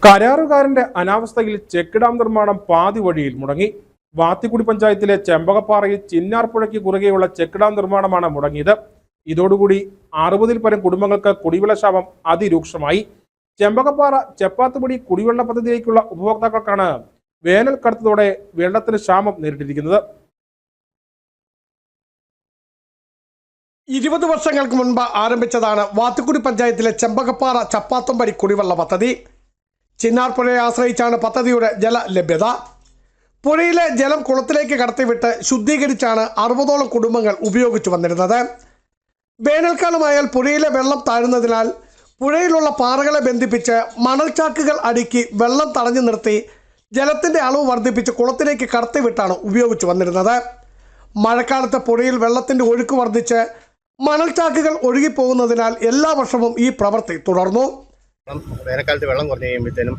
കരാറുകാരന്റെ അനാവസ്ഥയിൽ check dam നിർമ്മാണം പാതി വഴിയിൽ മുടങ്ങി. വാത്തിക്കുടി പഞ്ചായത്തിലെ ചെമ്പകപ്പാറയിൽ ചിന്നാർപ്പുഴയ്ക്ക് കുറുകെയുള്ള ചെക്ക് ഡാം നിർമ്മാണമാണ് മുടങ്ങിയത്. ഇതോടുകൂടി 60-ൽ പരം കുടുംബങ്ങൾക്ക് കുടിവെള്ള ക്ഷാമം അതിരൂക്ഷമായി. ചെമ്പകപ്പാറ ചെപ്പാത്തുപടി കുടിവെള്ള പദ്ധതിയിലേക്കുള്ള ഉപഭോക്താക്കൾക്കാണ് വേനൽ കടുത്തതോടെ വെള്ളത്തിന് ക്ഷാമം നേരിട്ടിരിക്കുന്നത്. 20 വർഷങ്ങൾക്ക് മുൻപ് ആരംഭിച്ചതാണ് വാത്തിക്കുടി പഞ്ചായത്തിലെ ചെമ്പകപ്പാറ ചപ്പാത്തുംപടി കുടിവെള്ള പദ്ധതി. ചിന്നാർപ്പുഴയെ ആശ്രയിച്ചാണ് പദ്ധതിയുടെ ജല ലഭ്യത. പുഴയിലെ ജലം കുളത്തിലേക്ക് കടത്തിവിട്ട് ശുദ്ധീകരിച്ചാണ് 60ഓളം കുടുംബങ്ങൾ ഉപയോഗിച്ചു വന്നിരുന്നത്. വേനൽക്കാലമായാൽ പുഴയിലെ വെള്ളം താഴുന്നതിനാൽ പുഴയിലുള്ള പാറകളെ ബന്ധിപ്പിച്ച് മണൽച്ചാക്കുകൾ അടുക്കി വെള്ളം തടഞ്ഞു നിർത്തി ജലത്തിൻ്റെ അളവ് വർദ്ധിപ്പിച്ച് കുളത്തിലേക്ക് കടത്തിവിട്ടാണ് ഉപയോഗിച്ചു വന്നിരുന്നത്. മഴക്കാലത്ത് പുഴയിൽ വെള്ളത്തിൻ്റെ ഒഴുക്ക് വർദ്ധിച്ച് മണൽച്ചാക്കുകൾ ഒഴുകിപ്പോകുന്നതിനാൽ എല്ലാ വർഷവും ഈ പ്രവൃത്തി തുടർന്നു. വേനൽക്കാലത്ത് വെള്ളം കുറഞ്ഞു കഴിയുമ്പോഴത്തേനും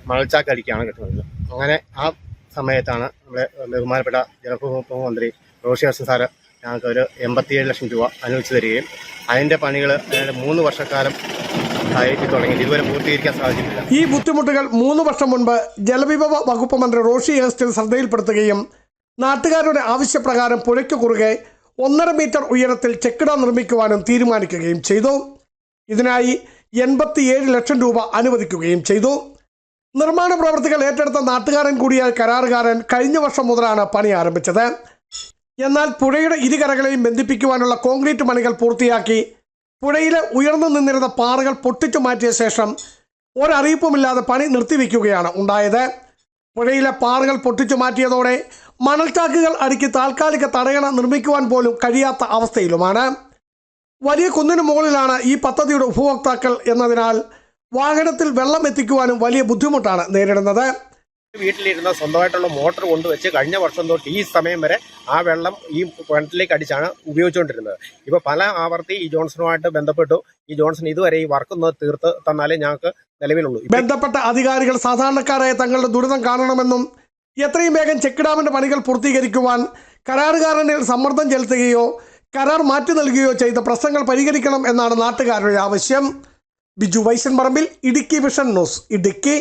മണൽച്ചാക്ക് അടിക്കുകയാണ് കിട്ടുന്നത്. അങ്ങനെ ആ സമയത്താണ് നമ്മുടെ ബഹുമാനപ്പെട്ട ജലവിഭവ മന്ത്രി റോഷി അഗസ്റ്റിൻ സാറ് ഞങ്ങൾക്ക് ഒരു 87 ലക്ഷം രൂപ അനുവദിച്ചു തരികയും അതിൻ്റെ പണികൾ 3 വർഷക്കാലം ആയിട്ട് തുടങ്ങി ഇതുവരെ പൂർത്തീകരിക്കാൻ സാധിച്ചിട്ടില്ല. ഈ ബുദ്ധിമുട്ടുകൾ 3 വർഷം മുൻപ് ജലവിഭവ വകുപ്പ് മന്ത്രി റോഷി അഗസ്റ്റിൻ ശ്രദ്ധയിൽപ്പെടുത്തുകയും നാട്ടുകാരുടെ ആവശ്യപ്രകാരം പുഴയ്ക്ക് കുറുകെ 1.5 മീറ്റർ ഉയരത്തിൽ ചെക്ക് ഡാം നിർമ്മിക്കുവാനും തീരുമാനിക്കുകയും ചെയ്തു. ഇതിനായി 87 ലക്ഷം രൂപ അനുവദിക്കുകയും ചെയ്തു. നിർമ്മാണ പ്രവർത്തികൾ ഏറ്റെടുത്ത നാട്ടുകാരൻ കൂടിയായ കരാറുകാരൻ കഴിഞ്ഞ വർഷം മുതലാണ് പണി ആരംഭിച്ചത്. എന്നാൽ പുഴയുടെ ഇരുകരകളെയും ബന്ധിപ്പിക്കുവാനുള്ള കോൺക്രീറ്റ് പണികൾ പൂർത്തിയാക്കി പുഴയിലെ ഉയർന്നു നിന്നിരുന്ന പാറകൾ പൊട്ടിച്ചു മാറ്റിയ ശേഷം ഒരറിയിപ്പുമില്ലാതെ പണി നിർത്തിവെക്കുകയാണ് ഉണ്ടായത്. പുഴയിലെ പാറകൾ പൊട്ടിച്ചു മാറ്റിയതോടെ മണൽച്ചാക്കുകൾ അടുക്കി താൽക്കാലിക തടയണ നിർമ്മിക്കുവാൻ പോലും കഴിയാത്ത അവസ്ഥയിലുമാണ്. വലിയ കുന്നിന് മുകളിലാണ് ഈ പദ്ധതിയുടെ ഉപഭോക്താക്കൾ എന്നതിനാൽ വാഹനത്തിൽ വെള്ളം എത്തിക്കുവാനും വലിയ ബുദ്ധിമുട്ടാണ് നേരിടുന്നത്. വീട്ടിലിരുന്ന സ്വന്തമായിട്ടുള്ള മോട്ടോർ കൊണ്ടുവച്ച് കഴിഞ്ഞ വർഷം തൊട്ട് ഈ സമയം വരെ ആ വെള്ളം ഈ കിണറ്റിലേക്ക് അടിച്ചാണ് ഉപയോഗിച്ചുകൊണ്ടിരുന്നത്. ഇപ്പോൾ പല ആവർത്തി ഈ ജോൺസണുമായിട്ട് ബന്ധപ്പെട്ടു. ഈ ജോൺസൺ ഇതുവരെ ഈ വർക്കൊന്ന് തീർത്ത് തന്നാലേ ഞങ്ങൾക്ക് നിലവിലുള്ളൂ. ബന്ധപ്പെട്ട അധികാരികൾ സാധാരണക്കാരായ തങ്ങളുടെ ദുരിതം കാണണമെന്നും എത്രയും വേഗം ചെക്ക് ഡാമിന്റെ പണികൾ പൂർത്തീകരിക്കുവാൻ കരാറുകാരനിൽ സമ്മർദ്ദം ചെലുത്തുകയോ കരാർ മാറ്റി നൽകുകയോ ചെയ്ത പ്രശ്നങ്ങൾ പരിഹരിക്കണം എന്നാണ് നാട്ടുകാരുടെ ആവശ്യം. ബിജു വൈശൻ പറമ്പിൽ, ഇടുക്കി വിഷൻ ന്യൂസ്, ഇടുക്കി.